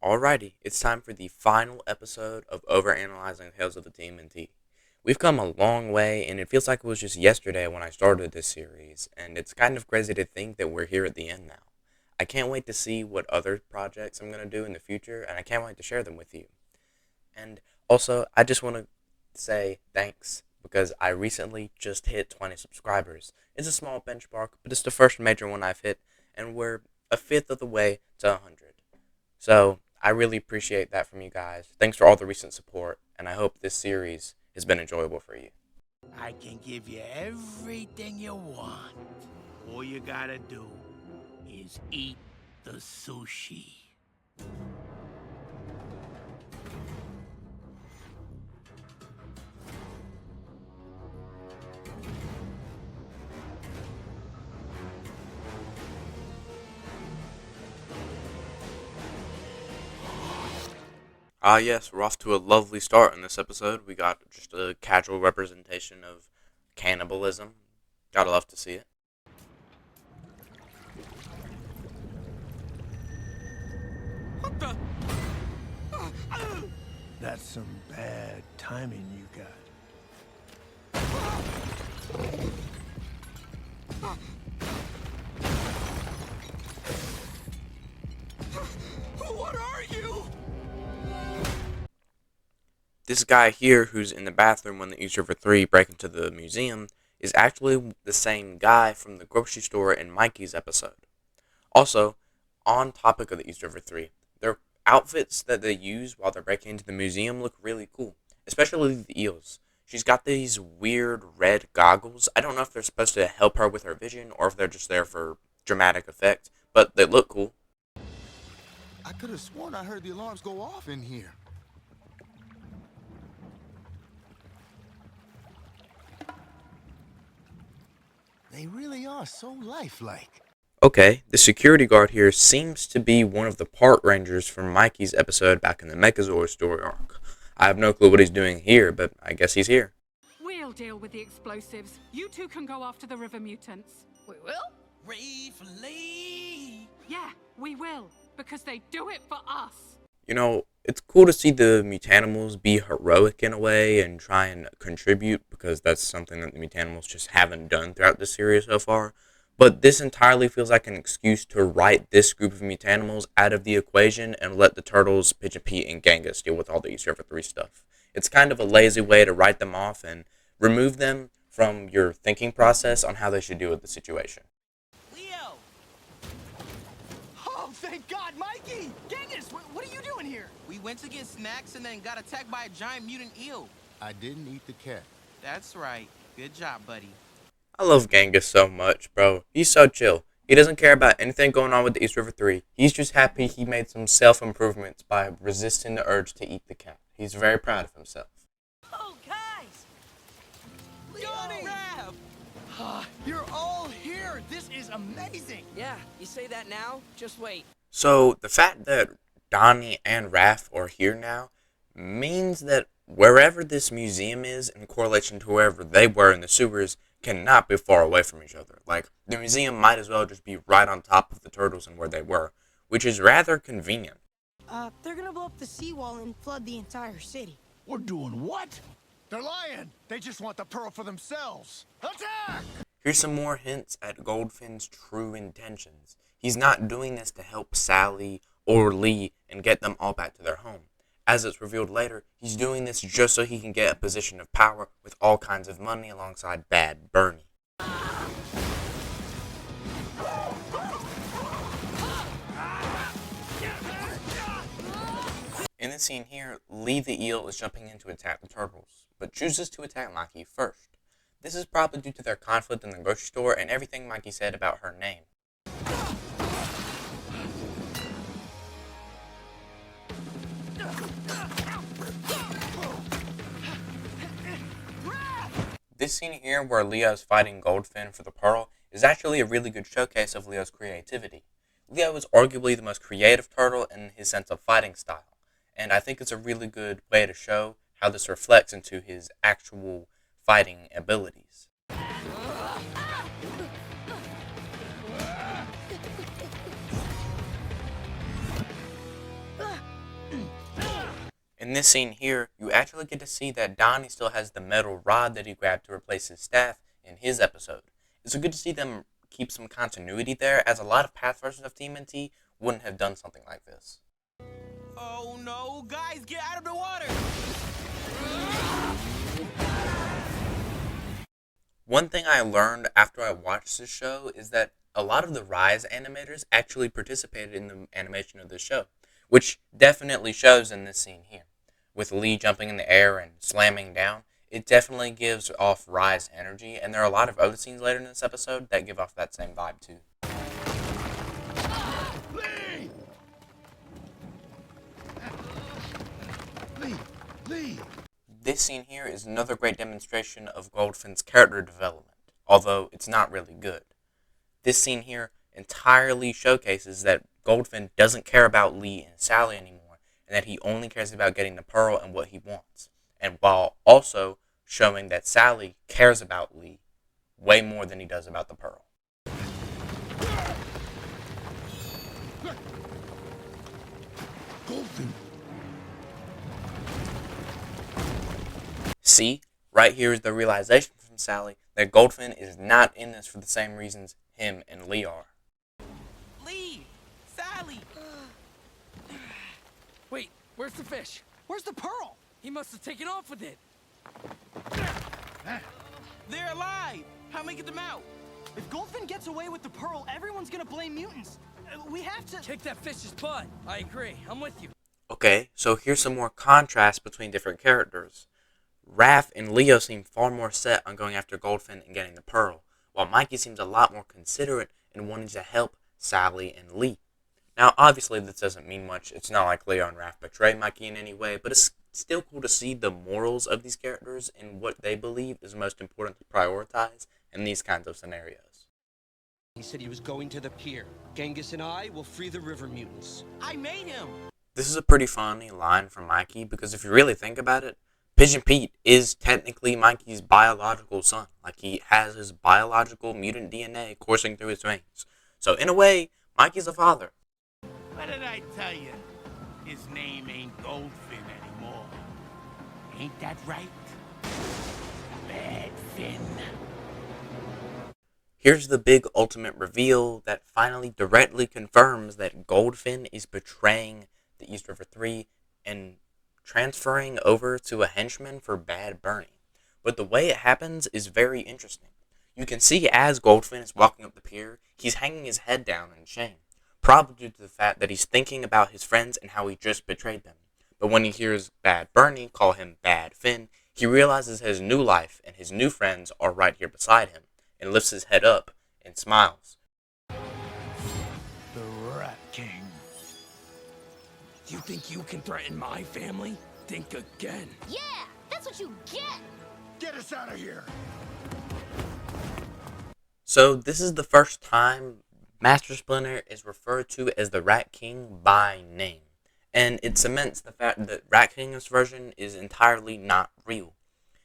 Alrighty, it's time for the final episode of Overanalyzing Tales of the TMNT. We've come a long way, and it feels like it was just yesterday when I started this series, and it's kind of crazy to think that we're here at the end now. I can't wait to see what other projects I'm going to do in the future, and I can't wait to share them with you. And also, I just want to say thanks because I recently just hit 20 subscribers. It's a small benchmark, but it's the first major one I've hit, and we're a fifth of the way to 100. So, I really appreciate that from you guys. Thanks for all the recent support, and I hope this series has been enjoyable for you. I can give you everything you want. All you gotta do is eat the sushi. Yes, we're off to a lovely start in this episode. We got just a casual representation of cannibalism. Gotta love to see it. What the? That's some bad timing you got. What are you? This guy here who's in the bathroom when the East River 3 break into the museum is actually the same guy from the grocery store in Mikey's episode. Also, on topic of the East River 3, their outfits that they use while they're breaking into the museum look really cool, especially the eels. She's got these weird red goggles. I don't know if they're supposed to help her with her vision or if they're just there for dramatic effect, but they look cool. I could have sworn I heard the alarms go off in here. They really are so lifelike. Okay, the security guard here seems to be one of the park rangers from Mikey's episode back in the Megazord story arc. I have no clue what he's doing here, but I guess he's here. We'll deal with the explosives. You two can go after the river mutants. We will? Reefly. Yeah, we will, because they do it for us. You know, it's cool to see the Mutanimals be heroic in a way and try and contribute, because that's something that the Mutanimals just haven't done throughout the series so far. But this entirely feels like an excuse to write this group of Mutanimals out of the equation and let the Turtles, Pigeon Pete, and Genghis deal with all the East River 3 stuff. It's kind of a lazy way to write them off and remove them from your thinking process on how they should deal with the situation. Leo. Oh, thank God, Mikey! Genghis, what are you doing here? We went to get snacks and then got attacked by a giant mutant eel. I didn't eat the cat. That's right. Good job, buddy. I love Genghis so much, bro. He's so chill. He doesn't care about anything going on with the East River 3. He's just happy he made some self-improvements by resisting the urge to eat the cat. He's very proud of himself. Oh, guys! Johnny! You're all here! This is amazing! Yeah, you say that now? Just wait. So, the fact that Donnie and Raph are here now means that wherever this museum is in correlation to wherever they were in the sewers cannot be far away from each other. Like, the museum might as well just be right on top of the turtles and where they were, which is rather convenient. They're gonna blow up the seawall and flood the entire city. We're doing what? They're lying. They just want the pearl for themselves. Attack! Here's some more hints at Goldfin's true intentions. He's not doing this to help Sally or Lee and get them all back to their home. As it's revealed later, he's doing this just so he can get a position of power with all kinds of money alongside Bad Bernie. In the scene here, Lee the Eel is jumping in to attack the turtles, but chooses to attack Mikey first. This is probably due to their conflict in the grocery store and everything Mikey said about her name. This scene here where Leo is fighting Goldfin for the pearl is actually a really good showcase of Leo's creativity. Leo is arguably the most creative turtle in his sense of fighting style, and I think it's a really good way to show how this reflects into his actual fighting abilities. In this scene here, you actually get to see that Donnie still has the metal rod that he grabbed to replace his staff in his episode. It's good to see them keep some continuity there, as a lot of past versions of TMNT wouldn't have done something like this. Oh no, guys, get out of the water! One thing I learned after I watched this show is that a lot of the Rise animators actually participated in the animation of this show, which definitely shows in this scene here. With Lee jumping in the air and slamming down, it definitely gives off Rise energy, and there are a lot of other scenes later in this episode that give off that same vibe too. Lee! This scene here is another great demonstration of Goldfin's character development, although it's not really good. This scene here entirely showcases that Goldfin doesn't care about Lee and Sally anymore, and that he only cares about getting the pearl and what he wants, and while also showing that Sally cares about Lee way more than he does about the pearl. Goldfin! See, right here is the realization from Sally that Goldfin is not in this for the same reasons him and Lee are. Lee! Sally! Wait, where's the fish? Where's the pearl? He must have taken off with it. They're alive! How am I get them out? If Goldfin gets away with the pearl, everyone's gonna blame mutants. We have to... Kick that fish's butt. I agree. I'm with you. Okay, so here's some more contrast between different characters. Raph and Leo seem far more set on going after Goldfin and getting the pearl, while Mikey seems a lot more considerate in wanting to help Sally and Lee. Now, obviously, this doesn't mean much. It's not like Leo and Raph betray Mikey in any way, but it's still cool to see the morals of these characters and what they believe is most important to prioritize in these kinds of scenarios. He said he was going to the pier. Genghis and I will free the river mutants. I made him! This is a pretty funny line from Mikey, because if you really think about it, Pigeon Pete is technically Mikey's biological son. Like, he has his biological mutant DNA coursing through his veins. So, in a way, Mikey's a father. What did I tell you? His name ain't Goldfin anymore. Ain't that right? Badfin. Here's the big ultimate reveal that finally directly confirms that Goldfin is betraying the East River 3 and transferring over to a henchman for Bad Bernie. But the way it happens is very interesting. You can see as Goldfin is walking up the pier, he's hanging his head down in shame, probably due to the fact that he's thinking about his friends and how he just betrayed them. But when he hears Bad Bernie call him Bad Finn, he realizes his new life and his new friends are right here beside him, and lifts his head up and smiles. The Rat King. You think you can threaten my family? Think again. Yeah, that's what you get! Get us out of here! So this is the first time Master Splinter is referred to as the Rat King by name. And it cements the fact that Rat King in this version is entirely not real.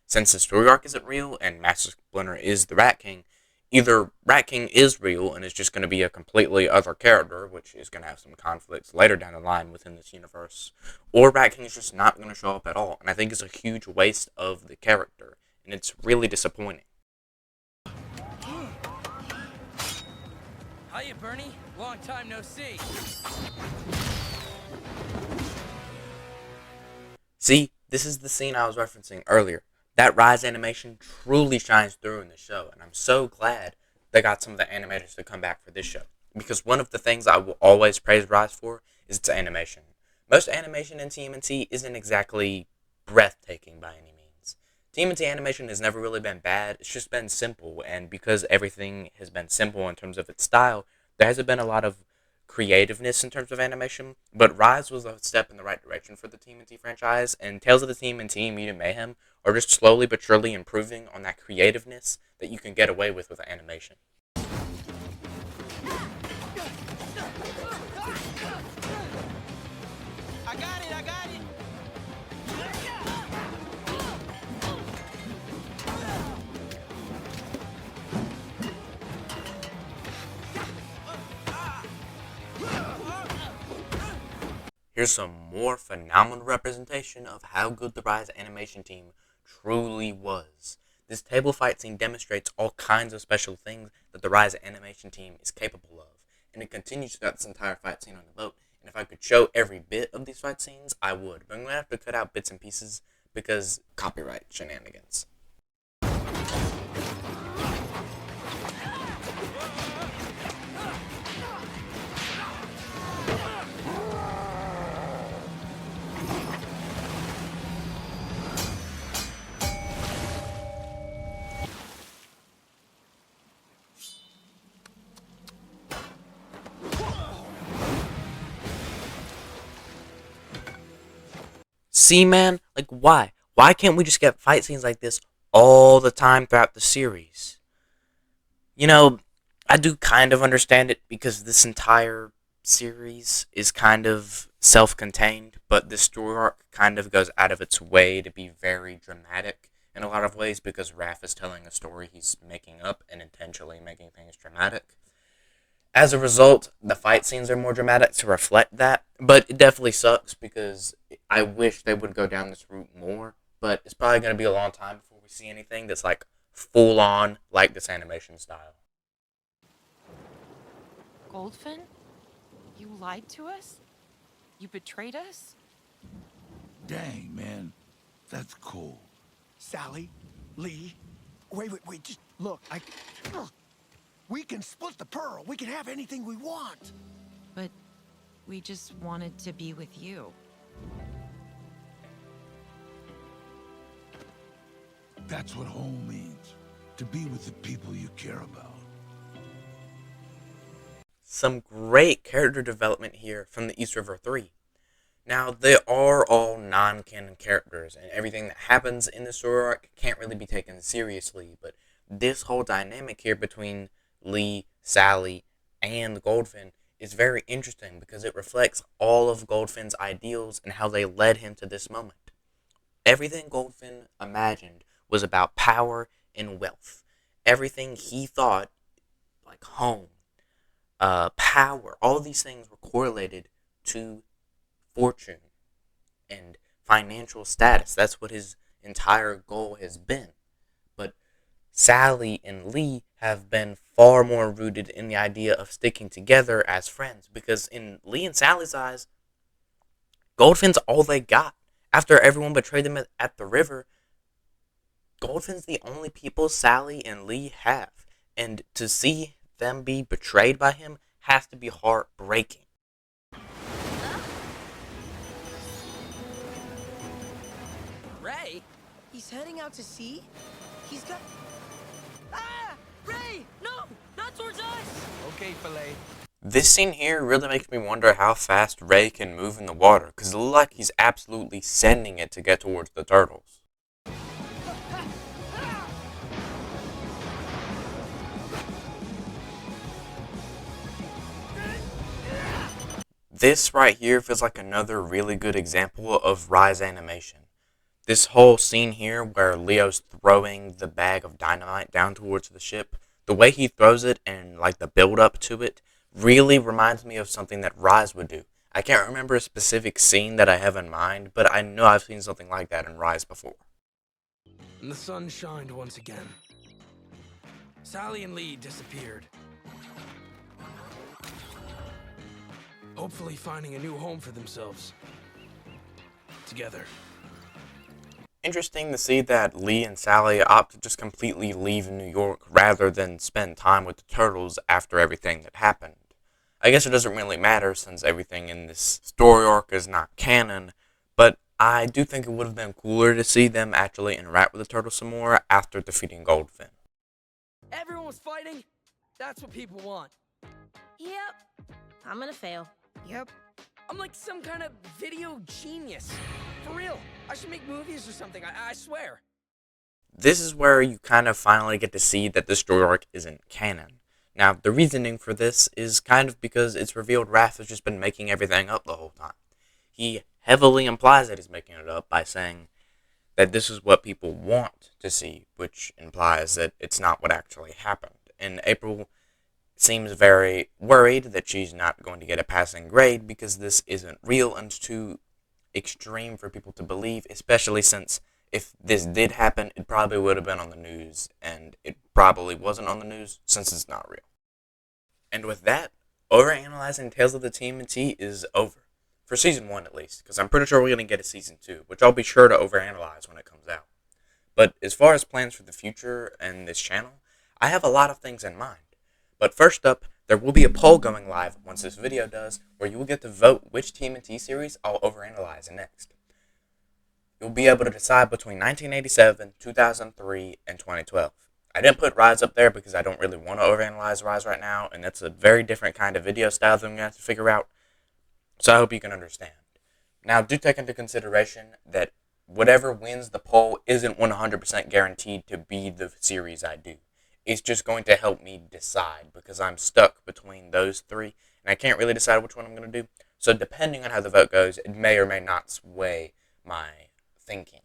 Since the story arc isn't real and Master Splinter is the Rat King, either Rat King is real and is just going to be a completely other character, which is going to have some conflicts later down the line within this universe, or Rat King is just not going to show up at all. And I think it's a huge waste of the character, and it's really disappointing. Hiya, Bernie. Long time no see. See, this is the scene I was referencing earlier. That Rise animation truly shines through in the show, and I'm so glad they got some of the animators to come back for this show. Because one of the things I will always praise Rise for is its animation. Most animation in TMNT isn't exactly breathtaking by any means. TMNT animation has never really been bad, it's just been simple, and because everything has been simple in terms of its style, there hasn't been a lot of creativeness in terms of animation, but Rise was a step in the right direction for the TMNT franchise, and Tales of the TMNT and Mutant Mayhem are just slowly but surely improving on that creativeness that you can get away with animation. I got it, I got it! here's some more phenomenal representation of how good the Rise animation team truly was. This table fight scene demonstrates all kinds of special things that the Rise animation team is capable of, and it continues throughout this entire fight scene on the boat. And if I could show every bit of these fight scenes, I would. But I'm going to have to cut out bits and pieces because copyright shenanigans. See, man, like, why? Why can't we just get fight scenes like this all the time throughout the series? You know, I do kind of understand it because this entire series is kind of self-contained, but this story arc kind of goes out of its way to be very dramatic in a lot of ways because Raph is telling a story he's making up and intentionally making things dramatic. As a result, the fight scenes are more dramatic to reflect that, but it definitely sucks because I wish they would go down this route more, but it's probably going to be a long time before we see anything that's like full on like this animation style. Goldfin? You lied to us? You betrayed us? Dang, man. That's cool. Sally, Lee, wait, just look, we can split the pearl. We can have anything we want. But we just wanted to be with you. That's what home means. To be with the people you care about. Some great character development here from the East River 3. Now, they are all non-canon characters, and everything that happens in the story arc can't really be taken seriously, but this whole dynamic here between Lee, Sally, and Goldfin is very interesting because it reflects all of Goldfin's ideals and how they led him to this moment. Everything Goldfin imagined was about power and wealth. Everything he thought, like home, power, all these things were correlated to fortune and financial status. That's what his entire goal has been. But Sally and Lee have been far more rooted in the idea of sticking together as friends, because in Lee and Sally's eyes, Goldfin's all they got. After everyone betrayed them at the river, Goldfin's the only people Sally and Lee have. And to see them be betrayed by him has to be heartbreaking. Ray? He's heading out to sea? He's got... Ah! Ray! No! Not towards us! Okay, Filet. This scene here really makes me wonder how fast Ray can move in the water, because it looks like he's absolutely sending it to get towards the turtles. This right here feels like another really good example of Rise animation. This whole scene here where Leo's throwing the bag of dynamite down towards the ship, the way he throws it and like the build up to it really reminds me of something that Rise would do. I can't remember a specific scene that I have in mind, but I know I've seen something like that in Rise before. And the sun shined once again. Sally and Lee disappeared. Hopefully finding a new home for themselves. Together. Interesting to see that Lee and Sally opt to just completely leave New York rather than spend time with the turtles after everything that happened. I guess it doesn't really matter since everything in this story arc is not canon, but I do think it would have been cooler to see them actually interact with the turtles some more after defeating Goldfin. Everyone was fighting? That's what people want. Yep. I'm gonna fail. Yep. I'm like some kind of video genius. For real. I should make movies or something, I swear. This is where you kind of finally get to see that the story arc isn't canon. Now, the reasoning for this is kind of because it's revealed Raph has just been making everything up the whole time. He heavily implies that he's making it up by saying that this is what people want to see, which implies that it's not what actually happened. In April seems very worried that she's not going to get a passing grade because this isn't real and it's too extreme for people to believe, especially since if this did happen, it probably would have been on the news, and it probably wasn't on the news since it's not real. And with that, overanalyzing Tales of the TMNT is over. For Season 1 at least, because I'm pretty sure we're going to get a Season 2, which I'll be sure to overanalyze when it comes out. But as far as plans for the future and this channel, I have a lot of things in mind. But first up, there will be a poll going live once this video does, where you will get to vote which TMNT series I'll overanalyze next. You'll be able to decide between 1987, 2003, and 2012. I didn't put Rise up there because I don't really want to overanalyze Rise right now, and that's a very different kind of video style that I'm going to have to figure out. So I hope you can understand. Now, do take into consideration that whatever wins the poll isn't 100% guaranteed to be the series I do. It's just going to help me decide because I'm stuck between those three, and I can't really decide which one I'm going to do. So depending on how the vote goes, it may or may not sway my thinking.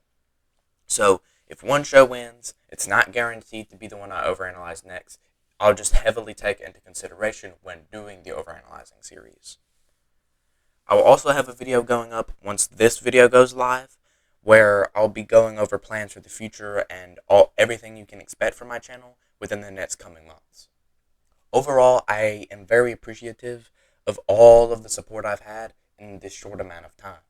So if one show wins, it's not guaranteed to be the one I overanalyze next. I'll just heavily take it into consideration when doing the overanalyzing series. I will also have a video going up once this video goes live, where I'll be going over plans for the future and everything you can expect from my channel within the next coming months. Overall, I am very appreciative of all of the support I've had in this short amount of time.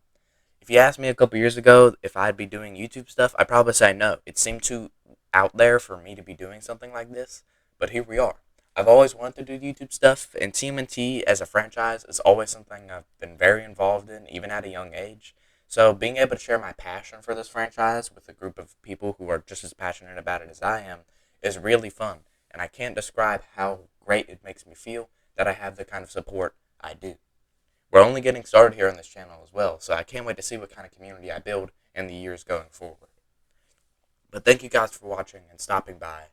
If you asked me a couple years ago if I'd be doing YouTube stuff, I'd probably say no. It seemed too out there for me to be doing something like this, but here we are. I've always wanted to do YouTube stuff, and TMNT as a franchise is always something I've been very involved in, even at a young age. So being able to share my passion for this franchise with a group of people who are just as passionate about it as I am is really fun, and I can't describe how great it makes me feel that I have the kind of support I do. We're only getting started here on this channel as well, so I can't wait to see what kind of community I build in the years going forward. But thank you guys for watching and stopping by,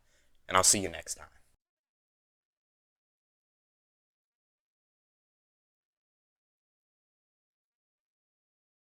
and I'll see you next time.